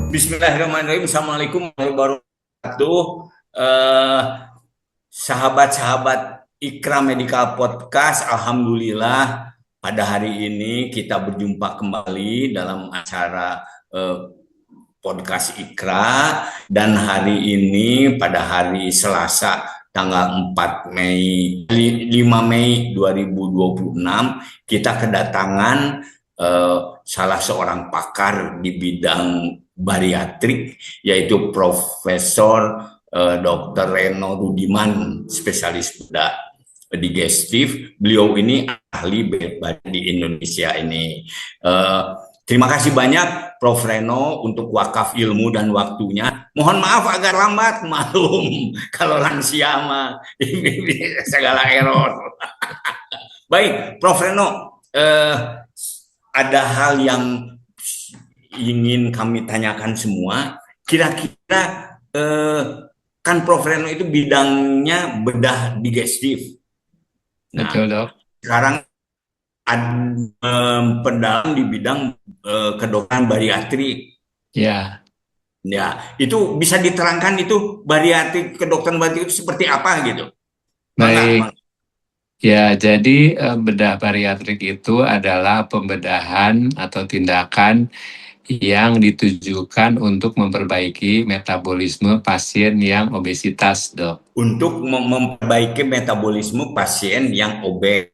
Bismillahirrahmanirrahim. Assalamualaikum warahmatullahi wabarakatuh. Eh, Sahabat-sahabat Ikra Medical Podcast, Alhamdulillah pada hari ini kita berjumpa kembali dalam acara podcast Ikra, dan hari ini pada hari Selasa tanggal 4 Mei 5 Mei 2026 kita kedatangan salah seorang pakar di bidang bariatrik, yaitu Profesor Dr. Reno Rudiman, spesialis bedah digestif. Beliau ini ahli bedah di Indonesia ini. Terima kasih banyak Prof. Reno untuk wakaf ilmu dan waktunya. Mohon maaf agak lambat, maklum kalau lansia mah segala error. Baik, Prof. Reno, ada hal yang ingin kami tanyakan semua. Kira-kira kan Prof. Reno itu bidangnya bedah digestif. Nah, Betul, Dok. sekarang pendalam di bidang kedokteran bariatrik. Ya, Ya, itu bisa diterangkan itu bariatrik, kedokteran bariatrik itu seperti apa gitu. Mangga, baik. mangga. Ya, jadi bedah bariatrik itu adalah pembedahan atau tindakan yang ditujukan untuk memperbaiki metabolisme pasien yang obesitas, Dok. Untuk memperbaiki metabolisme pasien yang obes,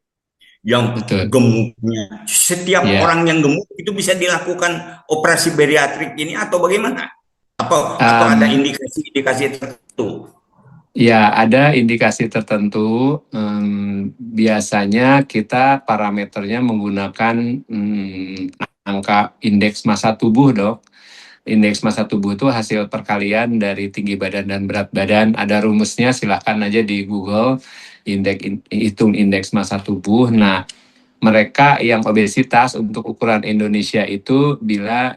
yang Betul. gemuknya. Setiap Ya, orang yang gemuk itu bisa dilakukan operasi bariatrik ini atau bagaimana? Atau ada Em, indikasi-indikasi tertentu? ya ada indikasi tertentu. Biasanya kita parameternya menggunakan angka indeks massa tubuh, Dok. Indeks massa tubuh itu hasil perkalian dari tinggi badan dan berat badan. Ada rumusnya, silahkan aja di Google, hitung indeks massa tubuh. Nah, mereka yang obesitas untuk ukuran Indonesia itu bila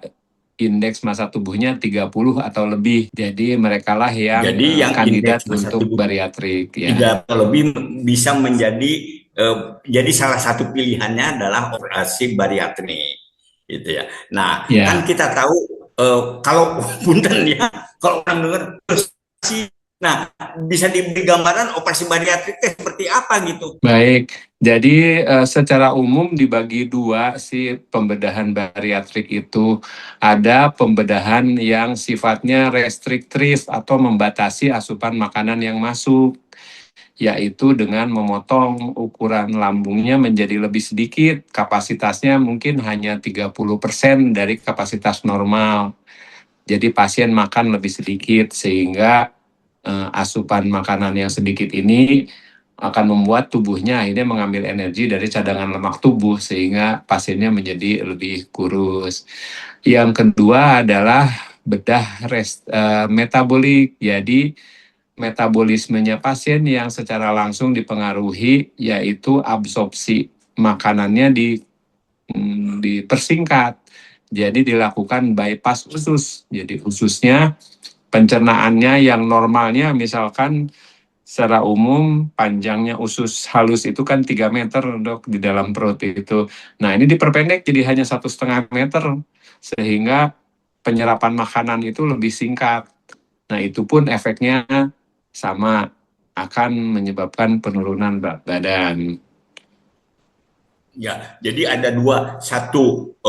indeks massa tubuhnya 30 atau lebih. Jadi merekalah yang Jadi yang kandidat indeks massa untuk tubuh bariatrik ya. 3 lebih bisa menjadi jadi salah satu pilihannya adalah operasi bariatrik gitu ya. Nah, kan Ya, kita tahu kalau punten ya, kalau orang dengar operasi, nah bisa diberi gambaran operasi bariatrik seperti apa gitu. baik. Jadi secara umum dibagi dua sih pembedahan bariatrik itu. Ada pembedahan yang sifatnya restriktif atau membatasi asupan makanan yang masuk, yaitu dengan memotong ukuran lambungnya menjadi lebih sedikit, kapasitasnya mungkin hanya 30% dari kapasitas normal. Jadi pasien makan lebih sedikit sehingga asupan makanan yang sedikit ini akan membuat tubuhnya akhirnya mengambil energi dari cadangan lemak tubuh sehingga pasiennya menjadi lebih kurus. Yang kedua adalah metabolik. Jadi metabolismenya pasien yang secara langsung dipengaruhi yaitu absorpsi makanannya dipersingkat. Jadi dilakukan bypass usus. Jadi ususnya pencernaannya yang normalnya misalkan secara umum panjangnya usus halus itu kan 3 meter, Dok, di dalam perut itu. Nah, ini diperpendek jadi hanya 1,5 meter sehingga penyerapan makanan itu lebih singkat. Nah, itu pun efeknya sama, akan menyebabkan penurunan berat badan. Ya, jadi ada dua, satu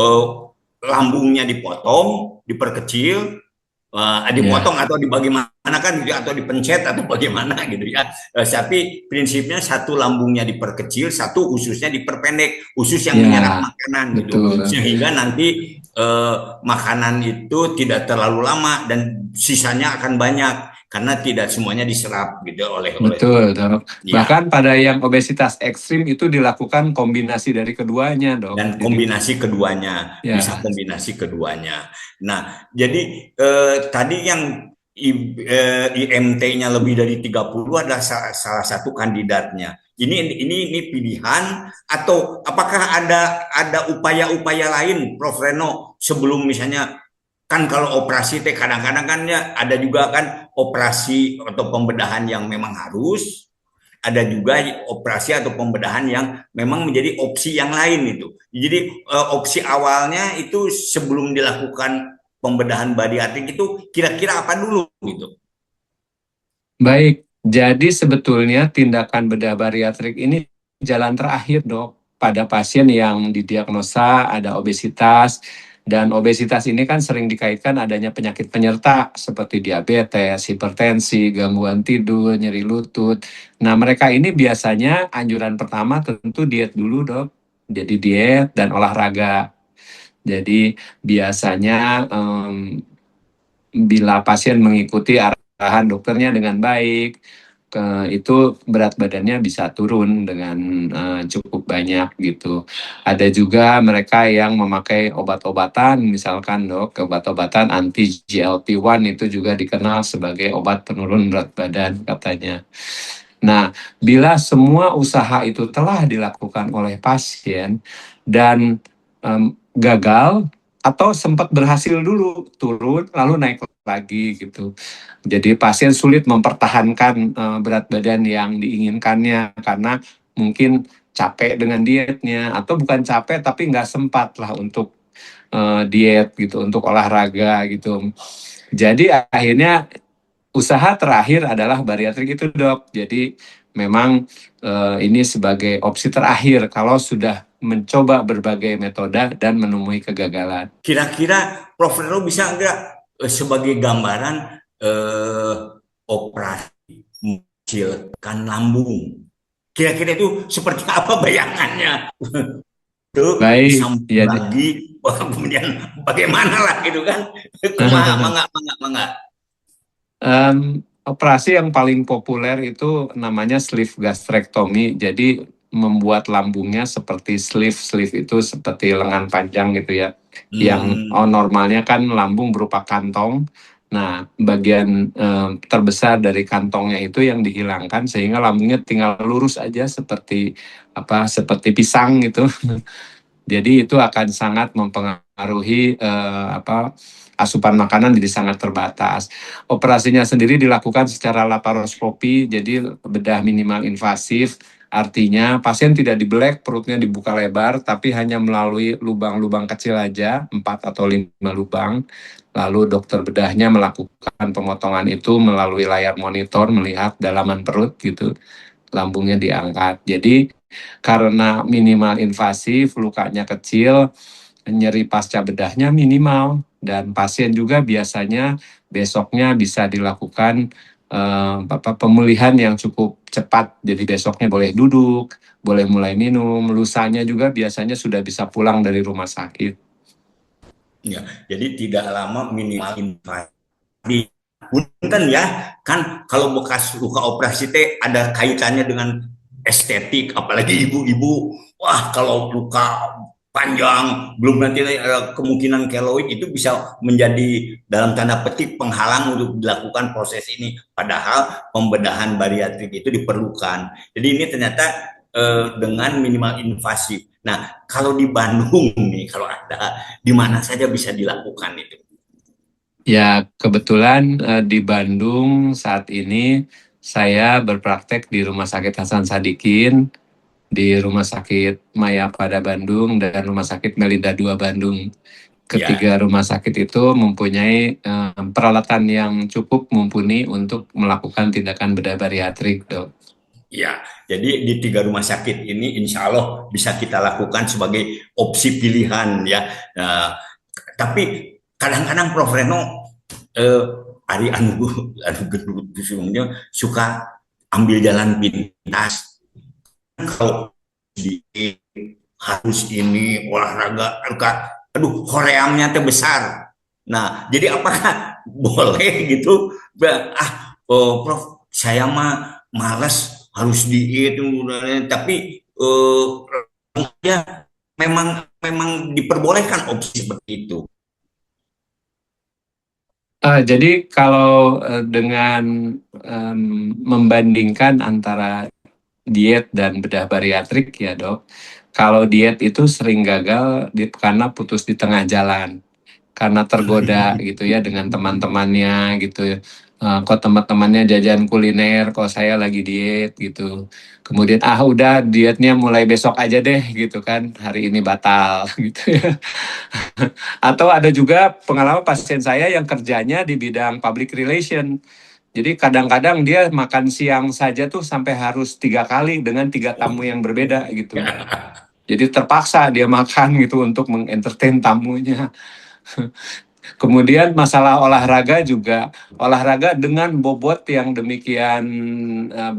lambungnya dipotong, diperkecil, Ya, dipotong atau dibagaimana kan gitu, atau dipencet atau bagaimana gitu ya. Tapi prinsipnya satu lambungnya diperkecil, satu ususnya diperpendek, usus yang menyerap ya, makanan gitu, betul. sehingga nanti makanan itu tidak terlalu lama dan sisanya akan banyak karena tidak semuanya diserap gitu oleh Betul, tubuh. Dok. Ya, Bahkan pada yang obesitas ekstrim itu dilakukan kombinasi dari keduanya, Dok. dan Jadi, kombinasi keduanya, bisa ya, kombinasi keduanya. Nah, jadi tadi yang IMT-nya lebih dari 30 adalah salah satu kandidatnya. Ini pilihan, atau apakah ada upaya-upaya lain, Prof. Reno, sebelum misalnya, kan kalau operasi teh kadang-kadang kan ya ada juga kan operasi atau pembedahan yang memang harus, ada juga operasi atau pembedahan yang memang menjadi opsi yang lain itu. Jadi opsi awalnya itu sebelum dilakukan pembedahan bariatrik itu kira-kira apa dulu gitu? Baik, jadi sebetulnya tindakan bedah bariatrik ini jalan terakhir, Dok, pada pasien yang didiagnosa ada obesitas, dan obesitas ini kan sering dikaitkan adanya penyakit penyerta seperti diabetes, hipertensi, gangguan tidur, nyeri lutut. Nah, mereka ini biasanya anjuran pertama tentu diet dulu, Dok. Jadi diet dan olahraga. Jadi biasanya bila pasien mengikuti arahan dokternya dengan baik, itu berat badannya bisa turun dengan cukup banyak gitu. Ada juga mereka yang memakai obat-obatan, misalkan dok, obat-obatan anti GLP-1 itu juga dikenal sebagai obat penurun berat badan katanya. Nah, bila semua usaha itu telah dilakukan oleh pasien dan gagal atau sempat berhasil dulu turun lalu naik lagi gitu. Jadi pasien sulit mempertahankan berat badan yang diinginkannya karena mungkin capek dengan dietnya atau bukan capek tapi nggak sempat lah untuk diet gitu, untuk olahraga gitu. Jadi akhirnya usaha terakhir adalah bariatrik itu dok. Jadi memang ini sebagai opsi terakhir kalau sudah mencoba berbagai metode dan menemui kegagalan. Kira-kira Prof. Reno bisa nggak sebagai gambaran eh, operasi mengecilkan lambung? Kira-kira itu seperti apa bayangannya? Itu Baik, disambung ya. lagi, kemudian bagaimana lah gitu kan? Kumaha, mangga, mangga, mangga. Operasi yang paling populer itu namanya sleeve gastrectomy. Jadi membuat lambungnya seperti sleeve. Sleeve itu seperti lengan panjang gitu ya. Yang Hmm, normalnya kan lambung berupa kantong. Nah, bagian terbesar dari kantongnya itu yang dihilangkan sehingga lambungnya tinggal lurus aja seperti seperti pisang gitu. Jadi itu akan sangat mempengaruhi asupan makanan jadi sangat terbatas. Operasinya sendiri dilakukan secara laparoskopi, jadi bedah minimal invasif. Artinya pasien tidak dibelek, perutnya dibuka lebar, tapi hanya melalui lubang-lubang kecil aja, 4 atau 5 lubang. Lalu dokter bedahnya melakukan pemotongan itu melalui layar monitor, melihat dalaman perut gitu, lambungnya diangkat. Jadi karena minimal invasif, lukanya kecil, nyeri pasca bedahnya minimal, dan pasien juga biasanya besoknya bisa dilakukan pemulihan yang cukup cepat. Jadi besoknya boleh duduk, boleh mulai minum, lusanya juga biasanya sudah bisa pulang dari rumah sakit. ya, jadi tidak lama minimal invasi. Punten ya, kan kalau bekas luka operasi teh ada kaitannya dengan estetik, apalagi ibu-ibu. Wah, kalau luka panjang, belum nanti kemungkinan keloid itu bisa menjadi dalam tanda petik penghalang untuk dilakukan proses ini. Padahal pembedahan bariatrik itu diperlukan. Jadi ini ternyata dengan minimal invasif. Nah, kalau di Bandung nih, kalau ada, di mana saja bisa dilakukan itu? Ya, kebetulan di Bandung saat ini saya berpraktek di Rumah Sakit Hasan Sadikin, di Rumah Sakit Maya Pada Bandung, dan Rumah Sakit Melinda II Bandung. Ya, Ketiga rumah sakit itu mempunyai peralatan yang cukup mumpuni untuk melakukan tindakan bedah bariatrik, dok. ya. Jadi di tiga rumah sakit ini insya Allah bisa kita lakukan sebagai opsi pilihan ya. Nah, tapi kadang-kadang Prof. Reno eh, Ari anu anu gendut suka ambil jalan pintas. Kalau di harus ini olahraga, aduh koreamnya teh besar. Nah, jadi apakah boleh gitu? Oh, Prof, saya mah malas harus diet, tapi ya memang memang diperbolehkan opsi seperti itu. Jadi kalau dengan membandingkan antara diet dan bedah bariatrik ya dok, kalau diet itu sering gagal karena putus di tengah jalan. karena tergoda gitu ya dengan teman-temannya gitu. Kok teman-temannya jajan kuliner, kok saya lagi diet gitu. Kemudian udah dietnya mulai besok aja deh gitu kan, hari ini batal gitu ya. Atau ada juga pengalaman pasien saya yang kerjanya di bidang public relation. Jadi kadang-kadang dia makan siang saja tuh sampai harus 3 kali dengan 3 tamu yang berbeda gitu. Jadi terpaksa dia makan gitu untuk mengentertain tamunya. Kemudian masalah olahraga juga, olahraga dengan bobot yang demikian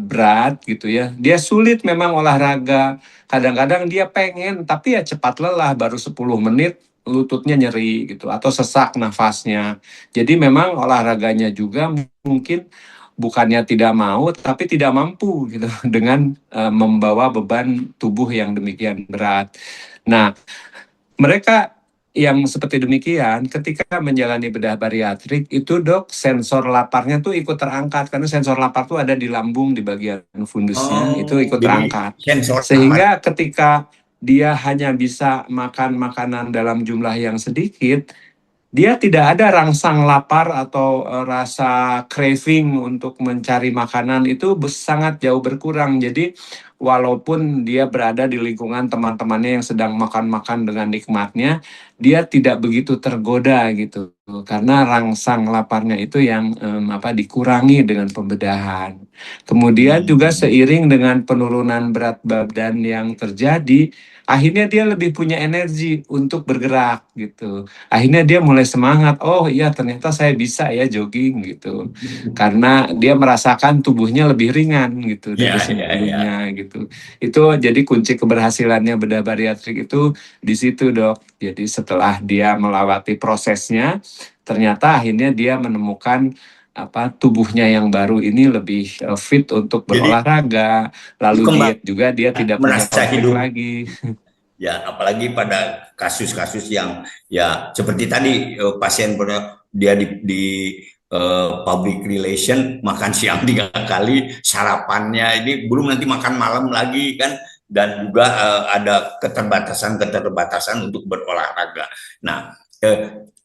berat gitu ya. Dia sulit memang olahraga. Kadang-kadang dia pengen tapi ya cepat lelah, baru 10 menit lututnya nyeri gitu atau sesak nafasnya. Jadi memang olahraganya juga mungkin bukannya tidak mau tapi tidak mampu gitu dengan membawa beban tubuh yang demikian berat. Nah, mereka yang seperti demikian, ketika menjalani bedah bariatrik, itu dok, sensor laparnya tuh ikut terangkat. Karena sensor lapar tuh ada di lambung, di bagian fundusnya, itu Oh, ikut jadi terangkat. sensor lapar. Sehingga ketika dia hanya bisa makan makanan dalam jumlah yang sedikit, dia tidak ada rangsang lapar atau rasa craving untuk mencari makanan itu sangat jauh berkurang. Jadi walaupun dia berada di lingkungan teman-temannya yang sedang makan-makan dengan nikmatnya, dia tidak begitu tergoda gitu. Karena rangsang laparnya itu yang dikurangi dengan pembedahan. Kemudian juga Hmm. seiring dengan penurunan berat badan yang terjadi, akhirnya dia lebih punya energi untuk bergerak gitu. Akhirnya dia mulai semangat, oh iya ternyata saya bisa ya jogging gitu. Karena dia merasakan tubuhnya lebih ringan gitu dari Ya, ya, ya. sebelumnya gitu. Itu jadi kunci keberhasilannya bedah bariatrik itu di situ dok. Jadi setelah dia melewati prosesnya, ternyata akhirnya dia menemukan tubuhnya yang baru ini lebih fit untuk Jadi berolahraga, lalu kembali diet juga dia tidak punya merasa konflik hidup. lagi. Ya, apalagi pada kasus-kasus yang ya seperti tadi pasien dia public relation makan siang 3 kali, sarapannya ini belum nanti makan malam lagi kan, dan juga ada keterbatasan untuk berolahraga. Nah,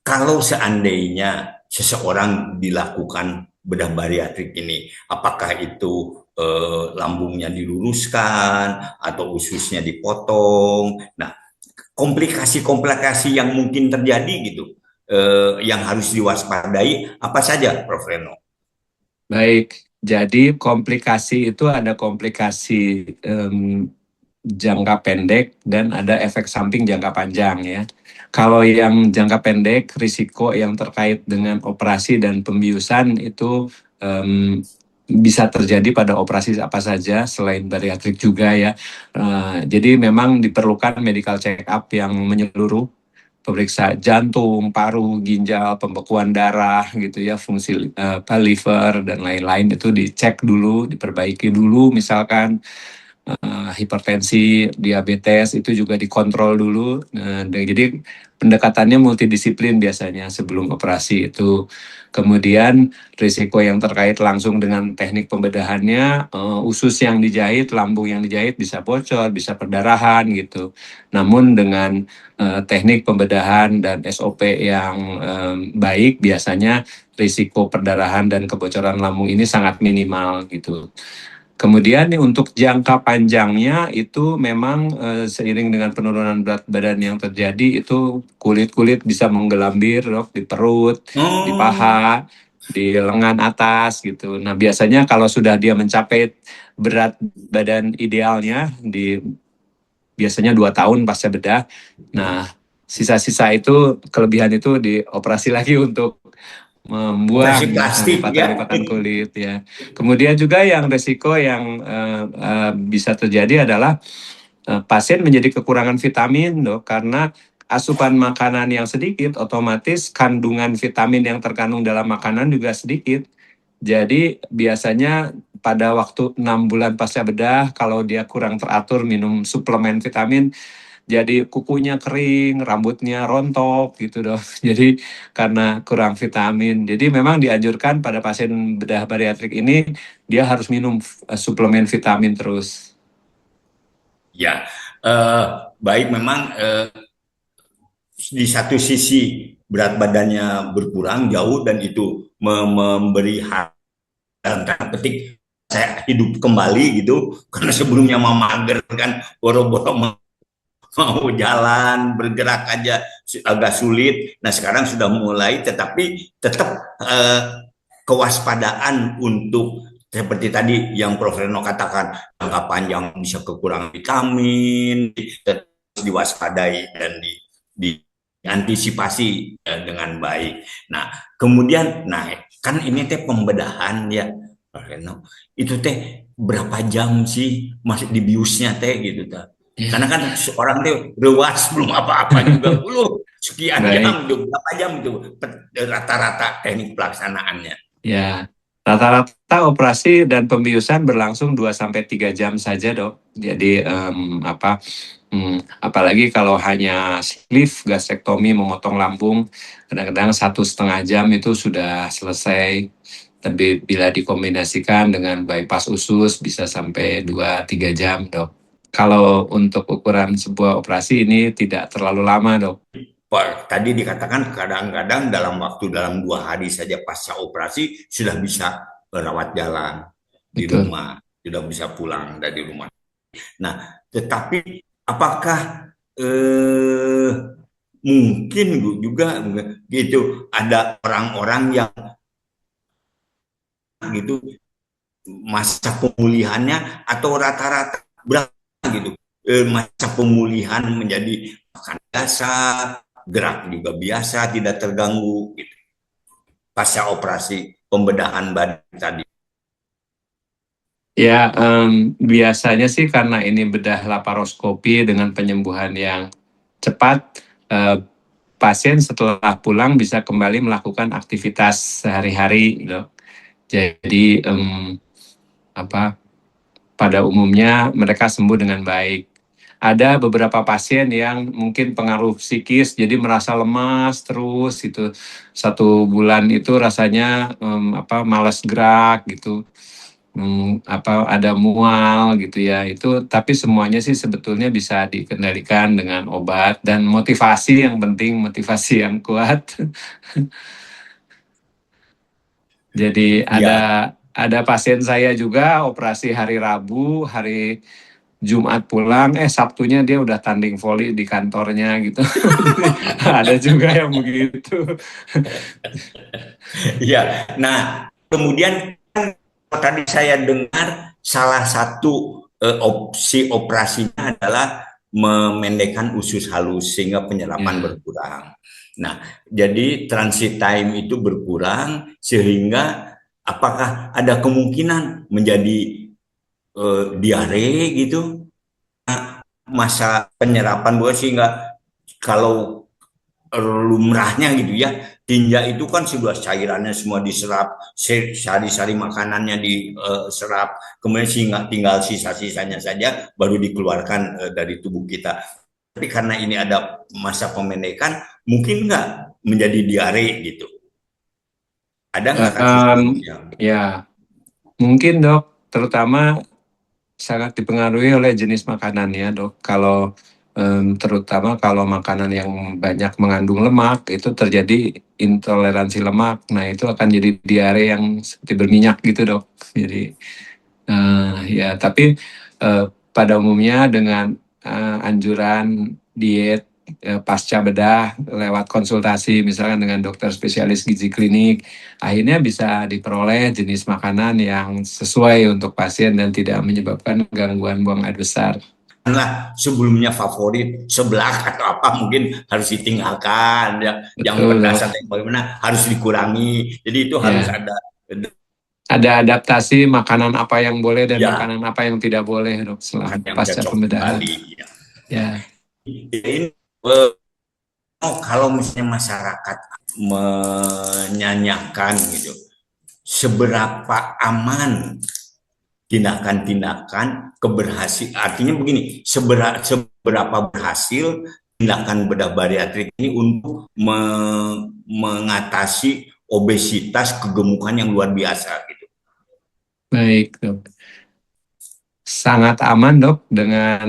kalau seandainya seseorang dilakukan bedah bariatrik ini, apakah itu lambungnya diluruskan atau ususnya dipotong? Nah, komplikasi-komplikasi yang mungkin terjadi gitu, yang harus diwaspadai apa saja, Prof. Reno? Baik, jadi komplikasi itu ada komplikasi jangka pendek dan ada efek samping jangka panjang ya. Kalau yang jangka pendek, risiko yang terkait dengan operasi dan pembiusan itu bisa terjadi pada operasi apa saja selain bariatrik juga ya. Jadi memang diperlukan medical check up yang menyeluruh, periksa jantung, paru, ginjal, pembekuan darah gitu ya, fungsi liver dan lain-lain itu dicek dulu, diperbaiki dulu misalkan hipertensi, diabetes itu juga dikontrol dulu. Jadi pendekatannya multidisiplin biasanya sebelum operasi itu. Kemudian risiko yang terkait langsung dengan teknik pembedahannya, usus yang dijahit, lambung yang dijahit bisa bocor, bisa perdarahan gitu. Namun dengan teknik pembedahan dan SOP yang baik, biasanya risiko perdarahan dan kebocoran lambung ini sangat minimal gitu. Kemudian nih untuk jangka panjangnya itu memang seiring dengan penurunan berat badan yang terjadi itu kulit-kulit bisa menggelambir dok, di perut, di Oh, paha, di lengan atas gitu. Nah biasanya kalau sudah dia mencapai berat badan idealnya di biasanya 2 tahun pasca bedah. Nah sisa-sisa itu kelebihan itu dioperasi lagi untuk operasi membuang plastik ya. lipatan-lipatan kulit ya. Kemudian juga yang resiko yang bisa terjadi adalah pasien menjadi kekurangan vitamin dok karena asupan makanan yang sedikit otomatis kandungan vitamin yang terkandung dalam makanan juga sedikit. Jadi biasanya pada waktu 6 bulan pasca bedah kalau dia kurang teratur minum suplemen vitamin jadi kukunya kering, rambutnya rontok gitu dong. Jadi karena kurang vitamin. Jadi memang dianjurkan pada pasien bedah bariatrik ini dia harus minum suplemen vitamin terus. Ya, baik memang di satu sisi berat badannya berkurang jauh dan itu memberi dalam tanda petik saya hidup kembali gitu karena sebelumnya mah mager kan boro-boro mau jalan bergerak aja agak sulit. Nah sekarang sudah mulai, tetapi tetap kewaspadaan untuk seperti tadi yang Prof. Reno katakan jangka panjang bisa kekurangan vitamin, tetap diwaspadai dan diantisipasi dengan baik. Nah kemudian, nah kan ini teh pembedahan ya, Prof. Reno. Itu teh berapa jam sih masih di biusnya teh gitu ta? Karena Ya. kan seorang tuh luas belum apa-apa juga belum sekian Baik. jam itu berapa jam itu rata-rata teknik pelaksanaannya. Ya, rata-rata operasi dan pembiusan berlangsung 2 sampai 3 jam saja, Dok. Jadi apalagi kalau hanya sleeve gastrektomi memotong lambung, kadang-kadang 1,5 jam itu sudah selesai. Tapi bila dikombinasikan dengan bypass usus bisa sampai 2-3 jam, Dok. Kalau untuk ukuran sebuah operasi ini tidak terlalu lama, Dok. Tadi dikatakan kadang-kadang dalam 2 hari saja pasca operasi sudah bisa rawat jalan di Betul. rumah, sudah bisa pulang dari rumah. Nah, tetapi apakah eh, mungkin juga gitu ada orang-orang yang gitu masa pemulihannya atau rata-rata berapa gitu masa pemulihan menjadi makan biasa, gerak juga biasa, tidak terganggu gitu pasca operasi pembedahan badan tadi. Ya, biasanya sih karena ini bedah laparoskopi dengan penyembuhan yang cepat, pasien setelah pulang bisa kembali melakukan aktivitas sehari-hari, gitu. Jadi, pada umumnya mereka sembuh dengan baik. Ada beberapa pasien yang mungkin pengaruh psikis, jadi merasa lemas terus itu 1 bulan itu rasanya malas gerak gitu. Ada mual gitu ya, itu tapi semuanya sih sebetulnya bisa dikendalikan dengan obat dan motivasi yang penting, motivasi yang kuat. Jadi Ya, ada pasien saya juga operasi hari Rabu, hari Jumat pulang, Sabtunya dia udah tanding voli di kantornya gitu. Jadi ada juga yang begitu. ya. Nah, kemudian tadi saya dengar salah satu opsi operasinya adalah memendekkan usus halus sehingga penyerapan Ya. berkurang. Nah, jadi transit time itu berkurang sehingga apakah ada kemungkinan menjadi diare gitu masa penyerapan buat sehingga kalau lumrahnya gitu ya tinja itu kan sudah cairannya semua diserap sari-sari makanannya diserap kemudian sehingga tinggal sisa-sisanya saja baru dikeluarkan dari tubuh kita tapi karena ini ada masa pemendekan mungkin nggak menjadi diare gitu ada nggak kasus Um, yang ya, mungkin dok, terutama sangat dipengaruhi oleh jenis makanannya dok. Kalau terutama kalau makanan yang banyak mengandung lemak itu terjadi intoleransi lemak. Nah itu akan jadi diare yang seperti berminyak gitu dok. Jadi ya tapi pada umumnya dengan anjuran diet pasca bedah lewat konsultasi misalkan dengan dokter spesialis gizi klinik, akhirnya bisa diperoleh jenis makanan yang sesuai untuk pasien dan tidak menyebabkan gangguan buang air besar. lah sebelumnya favorit sebelah atau apa mungkin harus ditinggalkan ya yang Betul pedas dok. atau yang bagaimana harus dikurangi jadi itu harus Ya, ada ada adaptasi makanan apa yang boleh dan ya makanan apa yang tidak boleh dok setelah makan yang pasca cocok pembedahan. kembali ya. Ya. Ini eh, kalau misalnya masyarakat menyanyikan gitu seberapa aman tindakan-tindakan keberhasil artinya begini seberapa berhasil tindakan bedah bariatrik ini untuk mengatasi obesitas kegemukan yang luar biasa gitu. Baik dok. Sangat aman dok, dengan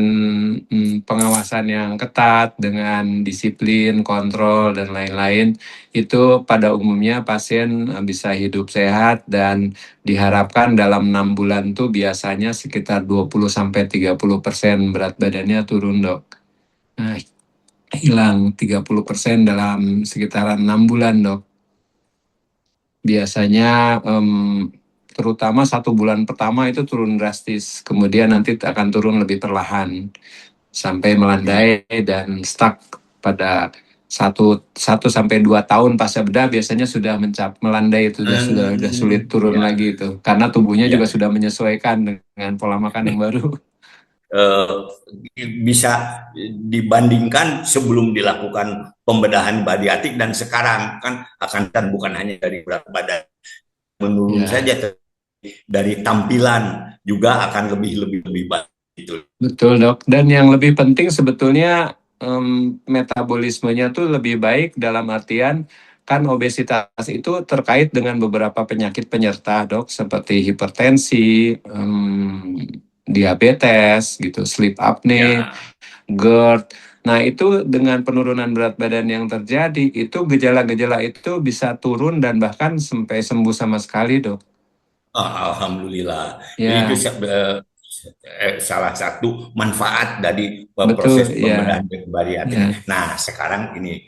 pengawasan yang ketat, dengan disiplin, kontrol, dan lain-lain. Itu pada umumnya pasien bisa hidup sehat dan diharapkan dalam 6 bulan tuh biasanya sekitar 20-30% berat badannya turun dok. Nah, hilang 30% dalam sekitaran 6 bulan dok. Biasanya terutama 1 bulan pertama itu turun drastis, kemudian nanti akan turun lebih perlahan sampai melandai dan stuck pada 1 sampai 2 tahun pasca bedah biasanya sudah melandai, itu sudah sulit turun Ya, lagi itu karena tubuhnya juga ya. sudah menyesuaikan dengan pola makan yang baru. Eh, Bisa dibandingkan sebelum dilakukan pembedahan bariatrik dan sekarang kan akan dan bukan hanya dari berat badan menurun Ya, saja, dari tampilan juga akan lebih lebih lebih baik gitu. betul dok. Dan yang lebih penting sebetulnya metabolismenya tuh lebih baik dalam artian kan obesitas itu terkait dengan beberapa penyakit penyerta dok seperti hipertensi, diabetes gitu, sleep apnea, Ya, GERD. Nah itu dengan penurunan berat badan yang terjadi itu gejala-gejala itu bisa turun dan bahkan sampai sembuh sama sekali dok. alhamdulillah. Jadi itu Ya, salah satu manfaat dari betul proses ya. pembedahan Ya, bariatrik. Nah, sekarang ini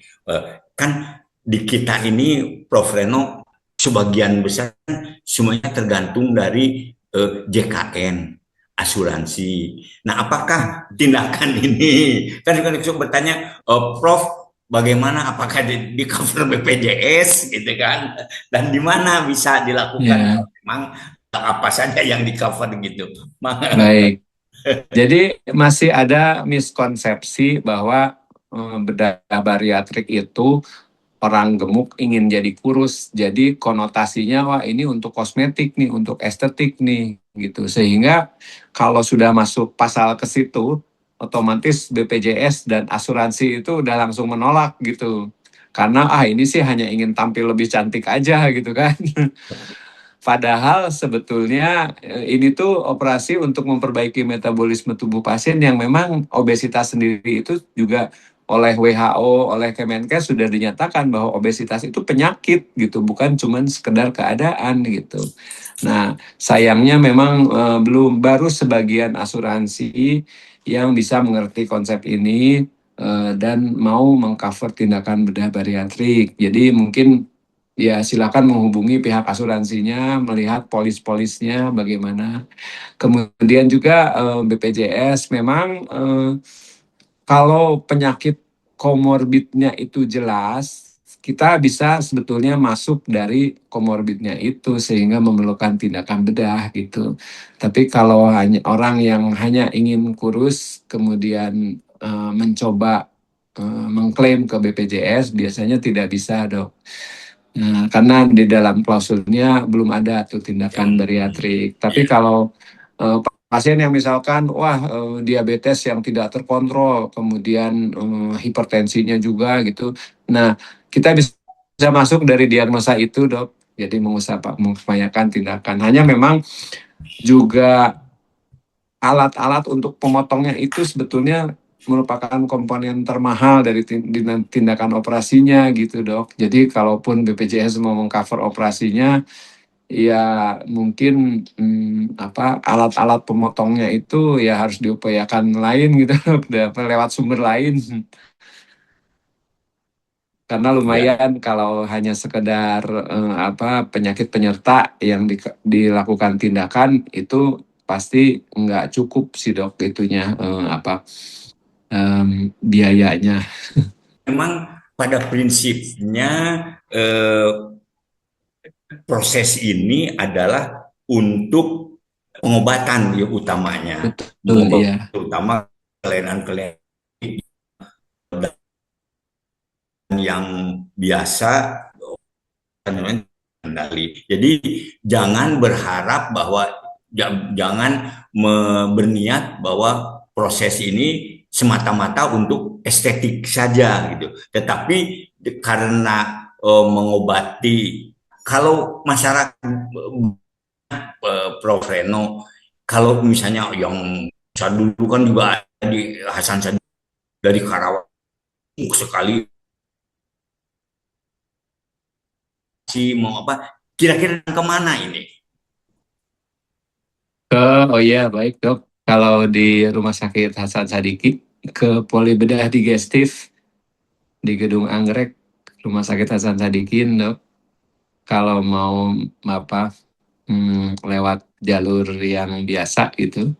kan di kita ini, Prof. Reno, sebagian besar semuanya tergantung dari JKN, asuransi. Nah, apakah tindakan ini, kan suka bertanya, Prof, bagaimana, apakah di cover BPJS gitu kan, dan di mana bisa dilakukan, ya, memang apa saja yang di cover gitu. baik. Jadi masih ada miskonsepsi bahwa bedah bariatrik itu orang gemuk ingin jadi kurus. Jadi konotasinya wah ini untuk kosmetik nih, untuk estetik nih gitu. Sehingga kalau sudah masuk pasal ke situ, otomatis BPJS dan asuransi itu udah langsung menolak gitu. Karena ini sih hanya ingin tampil lebih cantik aja gitu kan. Padahal sebetulnya ini tuh operasi untuk memperbaiki metabolisme tubuh pasien yang memang obesitas sendiri itu juga oleh WHO, oleh Kemenkes sudah dinyatakan bahwa obesitas itu penyakit gitu, bukan cuma sekedar keadaan gitu. Nah, sayangnya memang baru sebagian asuransi yang bisa mengerti konsep ini dan mau mengcover tindakan bedah bariatrik. Jadi mungkin ya, silakan menghubungi pihak asuransinya, melihat polis-polisnya bagaimana. Kemudian juga BPJS memang kalau penyakit komorbidnya itu jelas, kita bisa sebetulnya masuk dari komorbidnya itu sehingga memerlukan tindakan bedah gitu. Tapi kalau hanya orang yang hanya ingin kurus kemudian mencoba mengklaim ke BPJS biasanya tidak bisa dok. Nah, karena di dalam klausulnya belum ada tuh tindakan Yang bariatrik. Tapi ya, kalau pasien yang misalkan, wah diabetes yang tidak terkontrol, kemudian hipertensinya juga gitu. Nah, kita bisa masuk dari diagnosa itu dok. Jadi mengupayakan tindakan. Hanya memang juga alat-alat untuk pemotongnya itu sebetulnya merupakan komponen termahal dari tindakan operasinya gitu dok. Jadi kalaupun BPJS mau mengcover operasinya, ya mungkin alat-alat pemotongnya itu ya harus diupayakan lain gitu dok, lewat sumber lain. Karena ya. lumayan kalau hanya sekedar penyakit penyerta yang dilakukan tindakan itu pasti nggak cukup sih dok itunya biayanya. Memang pada prinsipnya eh, proses ini adalah untuk pengobatan ya utamanya, Betul, mengobati iya. terutama kelainan-kelainan yang biasa kendali. Jadi jangan berharap bahwa jangan berniat bahwa proses ini semata-mata untuk estetik saja gitu. Tetapi karena mengobati, kalau masyarakat Prof. Reno kalau misalnya yang saya dulu kan juga ada di Hasan Sadikin dari Karawang sekali sih mau apa kira-kira kemana ini? Ke, oh iya, baik dok. Kalau di Rumah Sakit Hasan Sadikin, ke Polibedah Digestif di Gedung Anggrek, Rumah Sakit Hasan Sadikin dok. Kalau mau apa, lewat jalur yang biasa gitu.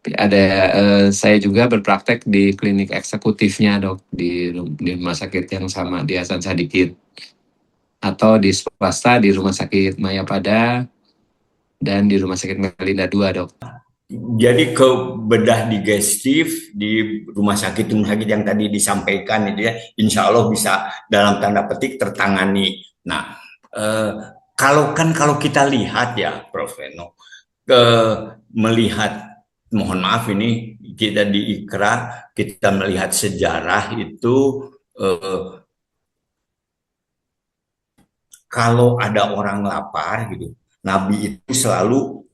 Ada, saya juga berpraktek di klinik eksekutifnya dok, di rumah sakit yang sama di Hasan Sadikin. Atau di swasta di Rumah Sakit Mayapada dan di Rumah Sakit Melinda 2 dok. Jadi ke bedah digestif di rumah sakit yang tadi disampaikan itu ya, insya Allah bisa dalam tanda petik tertangani. Nah, eh, kalau kita lihat ya, Prof. Eno, ke melihat, mohon maaf ini kita di Ikra, kita melihat sejarah itu eh, kalau ada orang lapar gitu, Nabi itu selalu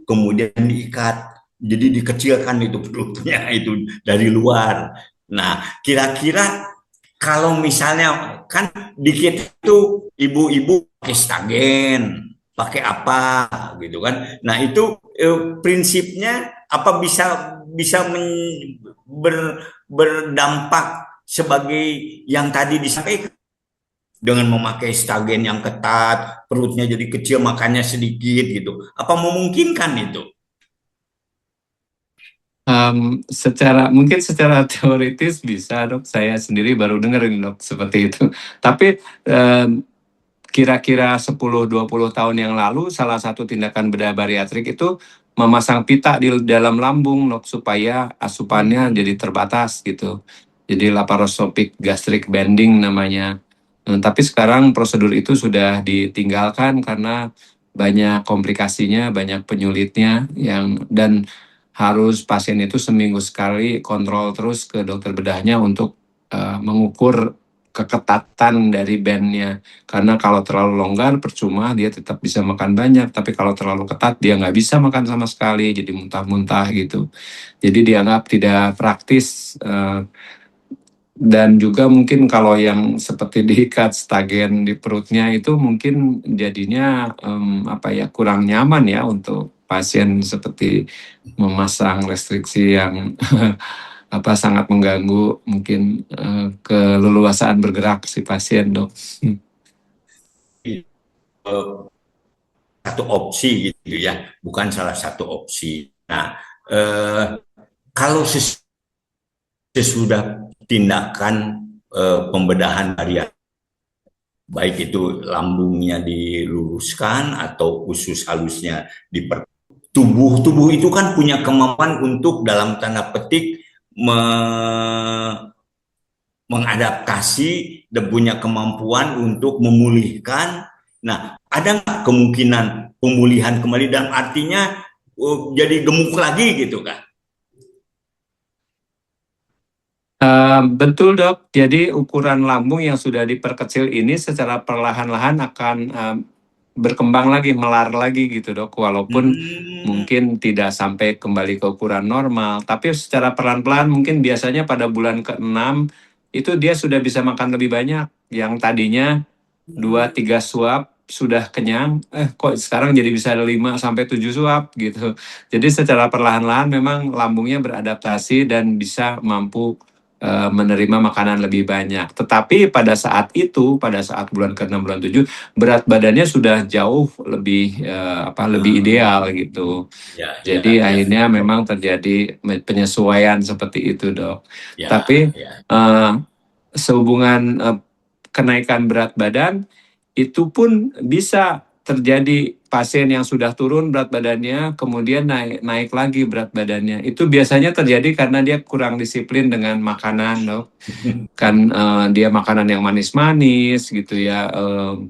kemudian diikat. Jadi dikecilkan itu perutnya itu dari luar. Nah, kira-kira kalau misalnya kan dikit itu ibu-ibu pakai stagen, pakai apa gitu kan. Nah, itu prinsipnya apa bisa bisa berdampak sebagai yang tadi disampaikan dengan memakai stagen yang ketat, perutnya jadi kecil, makannya sedikit gitu. Apa memungkinkan itu? Mungkin secara teoritis bisa dok. Saya sendiri baru dengerin dok seperti itu. Tapi kira-kira 10-20 tahun yang lalu salah satu tindakan bedah bariatrik itu memasang pita di dalam lambung dok, supaya asupannya jadi terbatas gitu. Jadi laparoscopic gastric banding namanya. Tapi sekarang prosedur itu sudah ditinggalkan karena banyak komplikasinya, banyak penyulitnya dan harus pasien itu seminggu sekali kontrol terus ke dokter bedahnya untuk mengukur keketatan dari bandnya. Karena kalau terlalu longgar percuma, dia tetap bisa makan banyak, tapi kalau terlalu ketat dia nggak bisa makan sama sekali, jadi muntah-muntah gitu. Jadi dianggap tidak praktis, dan juga mungkin kalau yang seperti diikat stagen di perutnya itu mungkin jadinya apa ya, kurang nyaman ya untuk pasien, seperti memasang restriksi yang apa sangat mengganggu mungkin keleluasaan bergerak si pasien dok. Satu opsi gitu ya, bukan salah satu opsi. Nah, eh, kalau sesudah tindakan pembedahan bariatrik, baik itu lambungnya diluruskan atau usus halusnya diper tubuh itu kan punya kemampuan untuk dalam tanda petik me mengadaptasi dan punya kemampuan untuk memulihkan. Nah, ada nggak kemungkinan pemulihan kembali dan artinya jadi gemuk lagi gitu kan? Betul dok, jadi ukuran lambung yang sudah diperkecil ini secara perlahan-lahan akan berkembang lagi, melar lagi gitu dok, walaupun Hmm, mungkin tidak sampai kembali ke ukuran normal, tapi secara pelan-pelan mungkin biasanya pada bulan ke-6 itu dia sudah bisa makan lebih banyak, yang tadinya 2-3 suap sudah kenyang, kok sekarang jadi bisa 5-7 suap gitu. Jadi secara perlahan-lahan memang lambungnya beradaptasi dan bisa mampu menerima makanan lebih banyak. Tetapi pada saat itu, pada saat bulan ke-6, bulan 7, berat badannya sudah jauh lebih lebih ideal gitu. ya, ya, Jadi ya, akhirnya memang terjadi penyesuaian seperti itu, dok. ya, Tapi ya. eh, sehubungan kenaikan berat badan itu pun bisa terjadi, pasien yang sudah turun berat badannya kemudian naik naik lagi berat badannya. Itu biasanya terjadi karena dia kurang disiplin dengan makanan, dok. Kan dia makanan yang manis-manis gitu ya,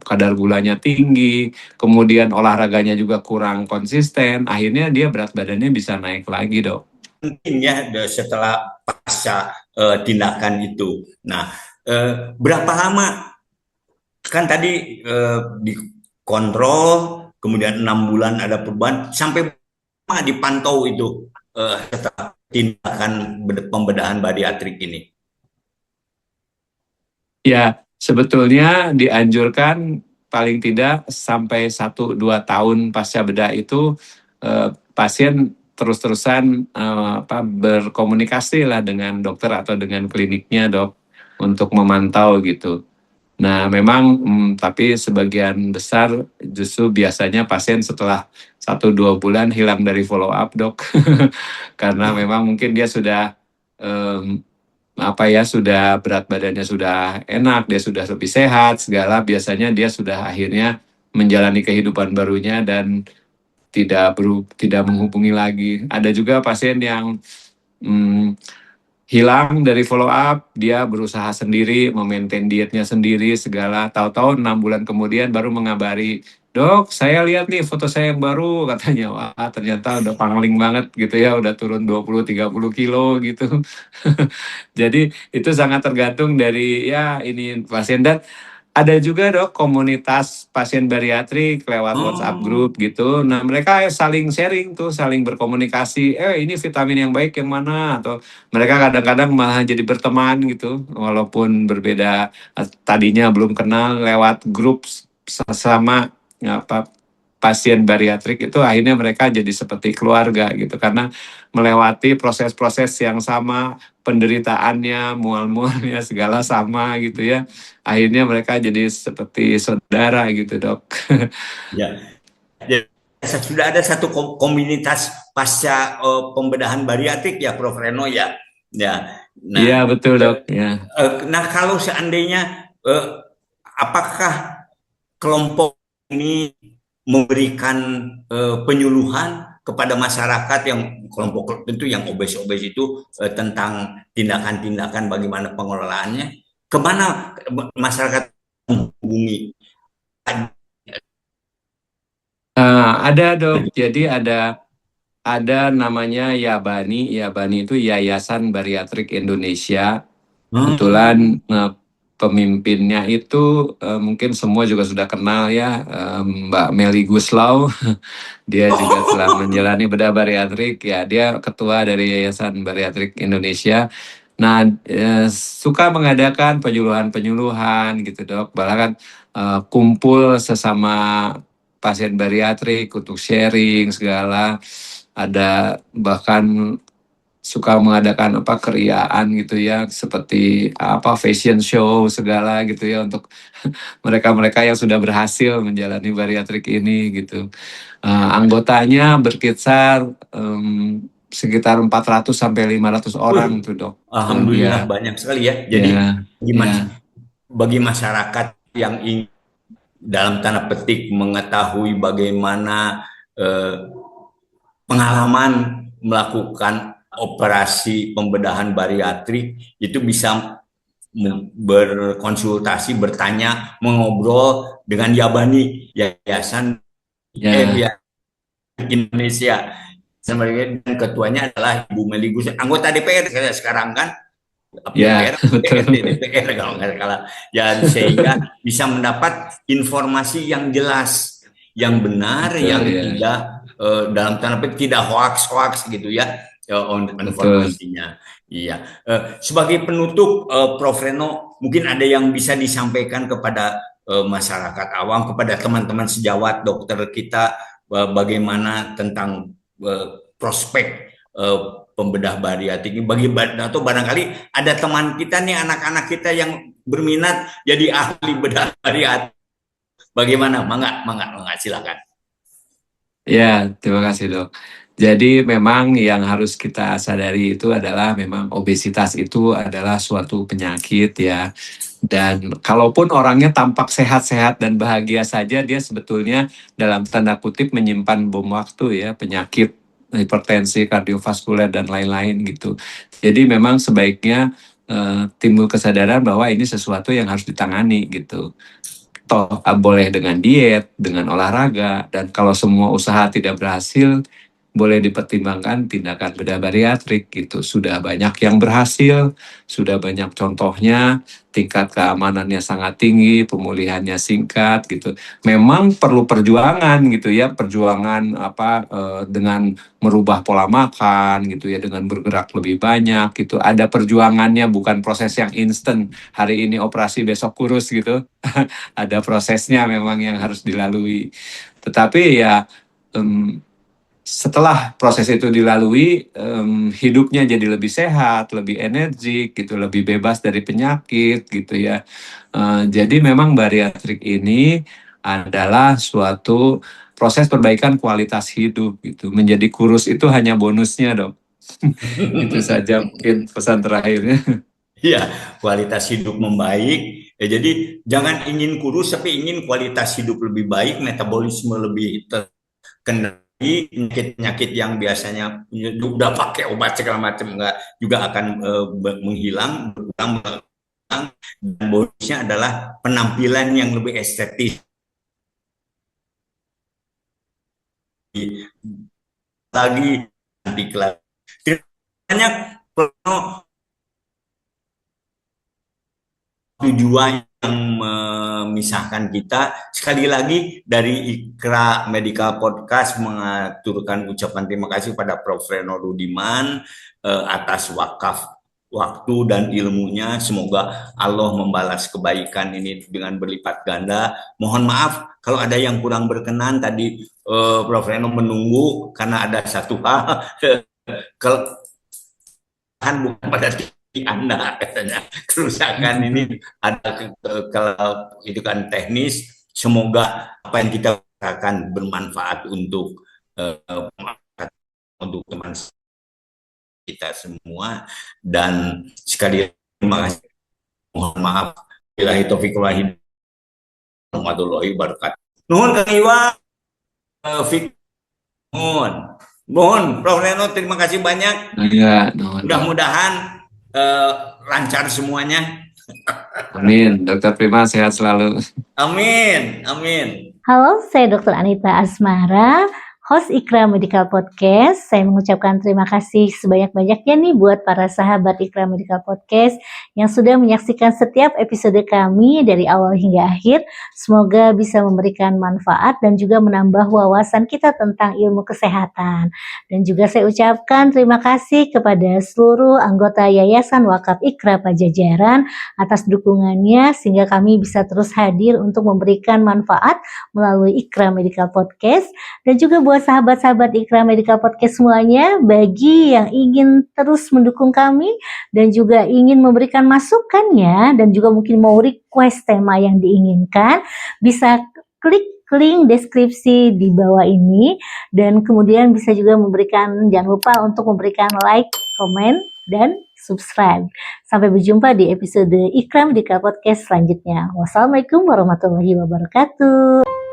kadar gulanya tinggi, kemudian olahraganya juga kurang konsisten, akhirnya dia berat badannya bisa naik lagi, dok. Mungkin ya setelah pasca tindakan itu. Nah, berapa lama kan tadi dikontrol, kemudian 6 bulan ada perubahan, sampai dipantau itu setelah tindakan pembedahan bariatrik ini? Ya, sebetulnya dianjurkan paling tidak sampai 1-2 tahun pasca bedah itu pasien terus-terusan berkomunikasi lah dengan dokter atau dengan kliniknya, dok, untuk memantau gitu. Nah, memang tapi sebagian besar justru biasanya pasien setelah 1-2 bulan hilang dari follow up, dok. Karena memang mungkin dia sudah sudah berat badannya sudah enak, dia sudah lebih sehat, segala, biasanya dia sudah akhirnya menjalani kehidupan barunya dan tidak menghubungi lagi. Ada juga pasien yang hilang dari follow up, dia berusaha sendiri, memaintain dietnya sendiri, segala. Tahu-tahu 6 bulan kemudian baru mengabari, dok, saya lihat nih foto saya yang baru, katanya. Wah, ternyata udah pangling banget gitu ya, udah turun 20-30 kilo gitu. Jadi itu sangat tergantung dari ya ini pasien. Dan ada juga, dok, komunitas pasien bariatrik lewat WhatsApp Oh, group gitu. Nah, mereka saling sharing tuh, saling berkomunikasi. Ini vitamin yang baik yang mana? Atau mereka kadang-kadang malah jadi berteman gitu, walaupun berbeda, tadinya belum kenal, lewat grup sesama apa pasien bariatrik itu akhirnya mereka jadi seperti keluarga gitu, karena melewati proses-proses yang sama, penderitaannya, mual-mualnya segala sama gitu ya. Akhirnya mereka jadi seperti saudara gitu, dok. ya. Jadi, sudah ada satu komunitas pasca pembedahan bariatrik ya, Prof. Reno ya. Ya. Iya, Nah, betul, dok. Ya. nah kalau seandainya apakah kelompok ini memberikan penyuluhan kepada masyarakat yang kelompok tentu yang obes-obes itu tentang tindakan-tindakan bagaimana pengelolaannya, kemana masyarakat menghubungi? Ada, dok. Jadi ada namanya Yabani. Yabani itu Yayasan Bariatrik Indonesia. Kebetulan Hmm. pemimpinnya itu mungkin semua juga sudah kenal ya, Mbak Meli Guslau. Dia juga telah menjalani bedah bariatrik ya. Dia ketua dari Yayasan Bariatrik Indonesia. Nah, suka mengadakan penyuluhan-penyuluhan gitu, dok. Bahkan kumpul sesama pasien bariatrik untuk sharing segala. Ada bahkan suka mengadakan keriaan gitu ya, seperti fashion show segala gitu ya, untuk mereka-mereka yang sudah berhasil menjalani bariatrik ini gitu. Anggotanya berkisar sekitar 400 sampai 500 Wih, orang tuh, dok. alhamdulillah Ya, banyak sekali ya. Jadi ya, ya, bagi masyarakat yang ingin dalam tanda petik mengetahui bagaimana eh, pengalaman melakukan operasi pembedahan bariatrik, itu bisa berkonsultasi, bertanya, mengobrol dengan Yabani, Yayasan ya, Indonesia. Dan ketuanya adalah Ibu Meli Guslau, anggota DPR sekarang kan, ya, DPR, betul, DPR kalau nggak salah. Ya, sehingga bisa mendapat informasi yang jelas, yang benar, betul yang ya, tidak dalam tanda petik tidak hoax-hoax gitu ya, betul. informasinya. Iya. Sebagai penutup, Prof. Reno, mungkin ada yang bisa disampaikan kepada masyarakat awam, kepada teman-teman sejawat dokter kita, bagaimana tentang prospek eh, pembedah bariatrik ini, bagi atau barangkali ada teman kita nih, anak-anak kita yang berminat jadi ahli bedah bariatrik, bagaimana? Mangga, mangga, mangga, silakan. Ya, terima kasih, dok. Jadi memang yang harus kita sadari itu adalah memang obesitas itu adalah suatu penyakit ya. Dan kalaupun orangnya tampak sehat-sehat dan bahagia saja, dia sebetulnya dalam tanda kutip menyimpan bom waktu ya, penyakit hipertensi, kardiovaskuler dan lain-lain gitu. Jadi memang sebaiknya timbul kesadaran bahwa ini sesuatu yang harus ditangani gitu. Toh boleh dengan diet, dengan olahraga, dan kalau semua usaha tidak berhasil, boleh dipertimbangkan tindakan bedah bariatrik gitu. Sudah banyak yang berhasil, sudah banyak contohnya, tingkat keamanannya sangat tinggi, pemulihannya singkat gitu. Memang perlu perjuangan gitu ya, perjuangan dengan merubah pola makan gitu ya, dengan bergerak lebih banyak gitu. Ada perjuangannya, bukan proses yang instan. Hari ini operasi besok kurus gitu. Ada prosesnya memang yang harus dilalui. Tetapi ya setelah proses itu dilalui, hidupnya jadi lebih sehat, lebih energik gitu, lebih bebas dari penyakit gitu ya. Jadi memang bariatrik ini adalah suatu proses perbaikan kualitas hidup gitu. Menjadi kurus itu hanya bonusnya, Dok. Itu saja mungkin pesan terakhirnya. Iya, kualitas hidup membaik. Ya, jadi jangan ingin kurus, tapi ingin kualitas hidup lebih baik, metabolisme lebih terkendali, penyakit-penyakit yang biasanya udah pakai obat segala macam enggak juga akan menghilang, berkurang, dan bonusnya adalah penampilan yang lebih estetis lagi nanti kelas. Banyak tujuan yang memisahkan kita. Sekali lagi dari Ikra Medical Podcast mengaturkan ucapan terima kasih pada Prof. Reno Rudiman atas wakaf waktu dan ilmunya. Semoga Allah membalas kebaikan ini dengan berlipat ganda. Mohon maaf kalau ada yang kurang berkenan tadi. Prof. Reno menunggu karena ada satu hal kalau bukan pada diri Anda katanya. Kerusakan ini ada kalau itu kan teknis. Semoga apa yang kita katakan bermanfaat untuk teman kita semua, dan sekali lagi terima kasih, mohon maaf, billahi taufiq wal hidayah, warahmatullahi wabarakatuh. Nuhun Kang Iwa, Fik, mohon Prof. Reno, terima kasih banyak. Ya, Mudah-mudahan lancar semuanya. amin. Dokter Prima sehat selalu. Amin, amin. Halo, saya Dr. Anita Asmara, host Ikra Medical Podcast. Saya mengucapkan terima kasih sebanyak-banyaknya nih buat para sahabat Ikra Medical Podcast yang sudah menyaksikan setiap episode kami dari awal hingga akhir. Semoga bisa memberikan manfaat dan juga menambah wawasan kita tentang ilmu kesehatan. Dan juga saya ucapkan terima kasih kepada seluruh anggota Yayasan Wakaf Ikra Pajajaran atas dukungannya sehingga kami bisa terus hadir untuk memberikan manfaat melalui Ikra Medical Podcast. Dan juga buat sahabat-sahabat Ikra Medical Podcast semuanya, bagi yang ingin terus mendukung kami dan juga ingin memberikan masukannya dan juga mungkin mau request tema yang diinginkan, bisa klik link deskripsi di bawah ini, dan kemudian bisa juga jangan lupa untuk memberikan like, komen, dan subscribe. Sampai berjumpa di episode Ikra Medical Podcast selanjutnya. Wassalamualaikum warahmatullahi wabarakatuh.